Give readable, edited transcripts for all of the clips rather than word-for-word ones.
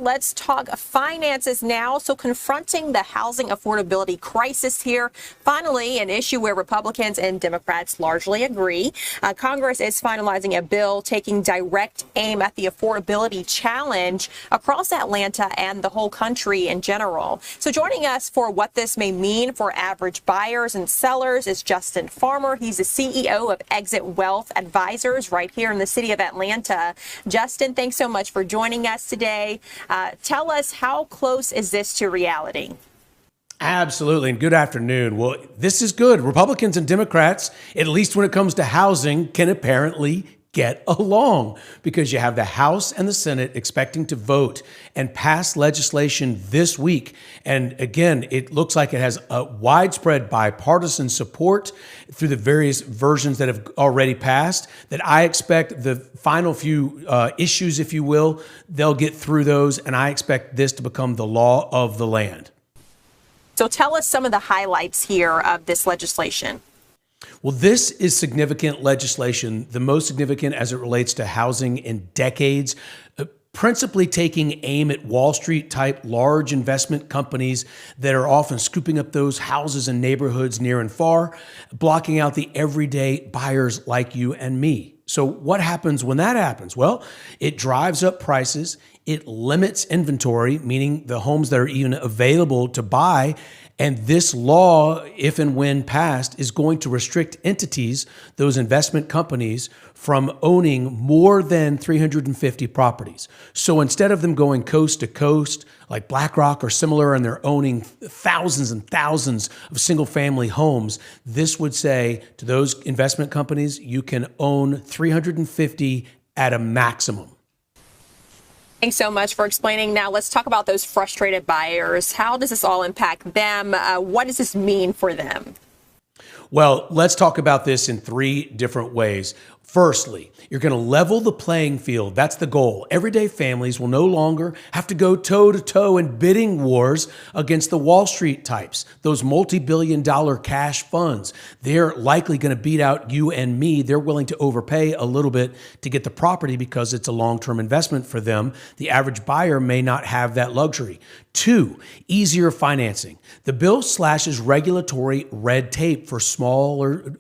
let's talk finances now. So confronting the housing affordability crisis here, finally an issue where Republicans and Democrats largely agree. Congress is finalizing a bill taking direct aim at the affordability challenge across Atlanta and the whole country in general. So joining us for what this may mean for average buyers and sellers is Justin Farmer. He's the CEO of Exit Wealth Advisors right here in the city of Atlanta. Justin, thanks so much for joining us today. Tell us, how close is this to reality? Absolutely, and good afternoon. Well, this is good. Republicans and Democrats, at least when it comes to housing, can apparently get along, because you have the House and the Senate expecting to vote and pass legislation this week. And again, it looks like it has a widespread bipartisan support through the various versions that have already passed, that I expect the final few issues, if you will, they'll get through those, and I expect this to become the law of the land. So tell us some of the highlights here of this legislation. Well, this is significant legislation, the most significant as it relates to housing in decades, principally taking aim at Wall Street type large investment companies that are often scooping up those houses in neighborhoods near and far, blocking out the everyday buyers like you and me. So what happens when that happens? Well, it drives up prices. It limits inventory, meaning the homes that are even available to buy. And this law, if and when passed, is going to restrict entities, those investment companies, from owning more than 350 properties. So instead of them going coast to coast, like BlackRock or similar, and they're owning thousands and thousands of single-family homes, this would say to those investment companies, you can own 350 at a maximum. Thanks so much for explaining. Now let's talk about those frustrated buyers. How does this all impact them? What does this mean for them? Well, let's talk about this in three different ways. Firstly, you're going to level the playing field. That's the goal. Everyday families will no longer have to go toe-to-toe in bidding wars against the Wall Street types, those multi-billion-dollar cash funds. They're likely going to beat out you and me. They're willing to overpay a little bit to get the property because it's a long-term investment for them. The average buyer may not have that luxury. Two, easier financing. The bill slashes regulatory red tape for smaller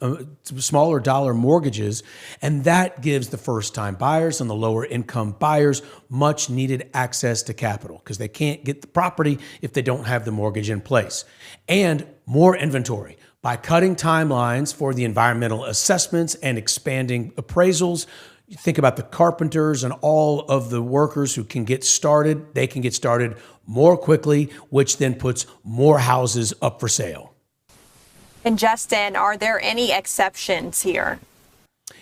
dollar mortgages, and that gives the first-time buyers and the lower-income buyers much needed access to capital, because they can't get the property if they don't have the mortgage in place. And more inventory. By cutting timelines for the environmental assessments and expanding appraisals, you think about the carpenters and all of the workers who can get started. They can get started more quickly, which then puts more houses up for sale. And Justin, are there any exceptions here?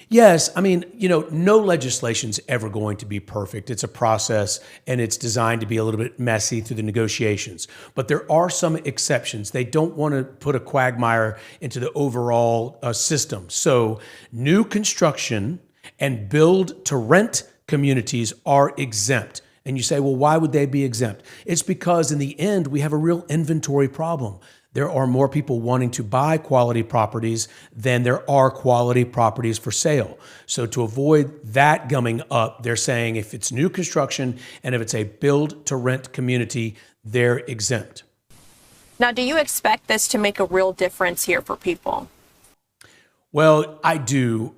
Yes. I mean, no legislation's ever going to be perfect. It's a process, and it's designed to be a little bit messy through the negotiations. But there are some exceptions. They don't want to put a quagmire into the overall system. So new construction and build to rent communities are exempt. And you say, well, why would they be exempt? It's because in the end, we have a real inventory problem. There are more people wanting to buy quality properties than there are quality properties for sale. So to avoid that gumming up, they're saying if it's new construction and if it's a build to rent community, they're exempt. Now, do you expect this to make a real difference here for people? Well, I do.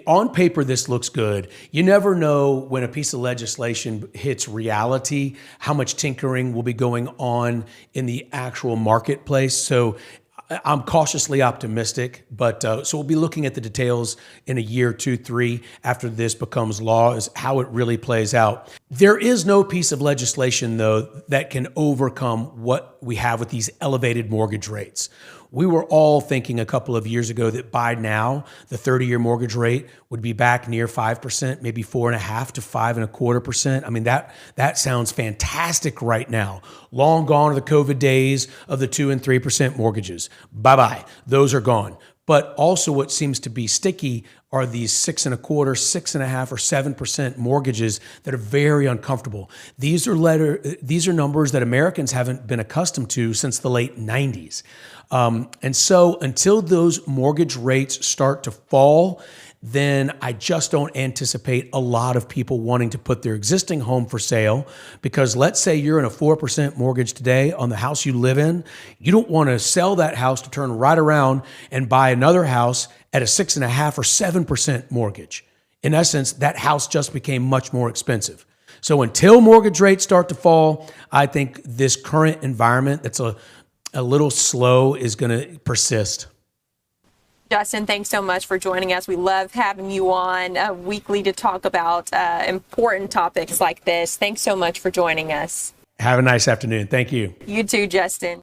On paper, this looks good. You never know when a piece of legislation hits reality, how much tinkering will be going on in the actual marketplace. So I'm cautiously optimistic, but so we'll be looking at the details in a year, 2, 3 after this becomes law, is how it really plays out. There is no piece of legislation, though, that can overcome what we have with these elevated mortgage rates. We were all thinking a couple of years ago that by now, the 30-year mortgage rate would be back near 5%, maybe 4.5% to 5.25%. I mean, that sounds fantastic right now. Long gone are the COVID days of the 2% and 3% mortgages. Bye-bye. Those are gone. But also what seems to be sticky are these 6.25%, 6.5%, or 7% mortgages that are very uncomfortable. These are numbers that Americans haven't been accustomed to since the late 90s. And so until those mortgage rates start to fall, then I just don't anticipate a lot of people wanting to put their existing home for sale, because let's say you're in a 4% mortgage today on the house you live in. You don't want to sell that house to turn right around and buy another house at a 6.5 or 7% mortgage. In essence, that house just became much more expensive. So until mortgage rates start to fall, I think this current environment that's a little slow is going to persist. Justin, thanks so much for joining us. We love having you on weekly to talk about important topics like this. Thanks so much for joining us. Have a nice afternoon. Thank you. You too, Justin.